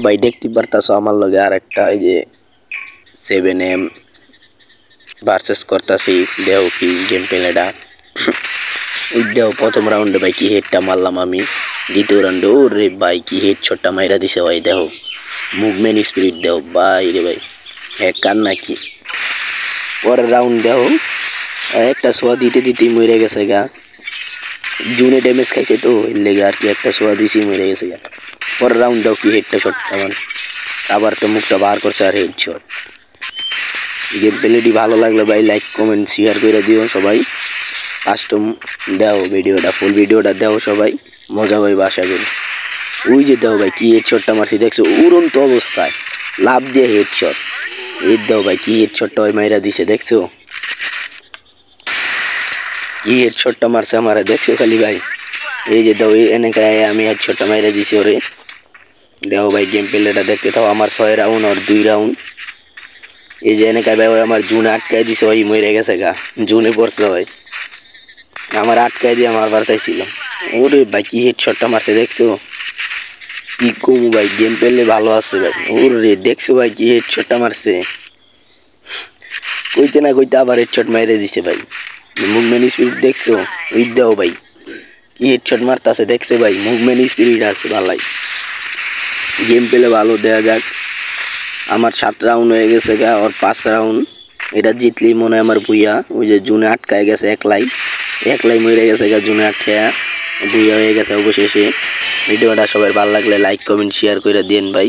ভাই দেখতে পারতাছো আমার লগে আর একটা এই যে 7M ভার্সেস করতাছি। দেও কি গেম প্লেটা ওই দেও প্রথম রাউন্ডে ভাই কি হেডটা মারলাম আমি। দ্বিতীয় রাউন্ডে ওরে ভাই কি হেড শটটা মাইরা দিছে ভাই। দেখো মুভমেন্ট স্পিরিট দেও ভাই রে ভাই হ্যাকার নাকি। পরের রাউন্ড দেখো একটা সোয়া দিতে দিতে মরে গেছে গা। জুনে ড্যামেজ খাইছে তো এর লেগে আর কি একটা সোয়া দিছি মরে গেছে গা। পরের রাউন্ড দাও কি হেডটা শটটা আমার আবার তো মুখটা বার করছে আর হেড শট। গেম প্লেটি ভালো লাগলে ভাই লাইক কমেন্ট শেয়ার করে দিও সবাই। কাস্টম দাও ভিডিওটা ফুল ভিডিওটা দাও সবাই মজা পাইবে আশা করি। ওই যে দাও ভাই কি হেড শটটা মারছি দেখছো উড়ন্ত অবস্থায় লাভ দিয়ে হেড শট। এই দাও ভাই কি হেড শটটা ওই মাইরা দিছে দেখছো কি হেড শটটা মারছে আমারে দেখছো খালি ভাই। এই যে দাও এনেকা আমি হেড শটটা মাইরা দিছি ওরে। দেখো ভাই গেম প্লেটা দেখতে থাও আমার 6 রাউন্ড আর 2 রাউন্ড। এই যে এনেকা ভাই আমার জুনে আটকায় দিছে ওই মরে গেছে গা। জুনে পড়ছে ভাই আমার আটকায় দিয়ে আমার বার চাইছিল। ওরে ভাই কি হেড শটটা মারছে দেখছো কি কম ভাই গেম প্লে ভালো আছে ভাই। ওরে দেখছো ভাই কি হেড শটটা মারছে কইতে না কইতে আবার হেড শট মাইরে দিছে ভাই। মুভমেন্ট স্পিরিট দেখছো ওই দাও ভাই কি হেড শট মারতাছে দেখছো ভাই মুভমেন্ট স্পিরিট আছে ভালাই। গেম প্লে ভালো দেয়া যাক। আমার 7 রাউন্ড হয়ে গেছে গা আর 5 রাউন্ড। এটা জিতলেই মনে হয় আমার ভুইয়া। ওই যে জুনে আটকায় গেছে একলাই মরে গেছে গা জুনে আটকায়া ভুইয়া হয়ে গেছে অবশেষে। ভিডিওটা সবার ভালো লাগলে লাইক কমেন্ট শেয়ার করে দিন ভাই।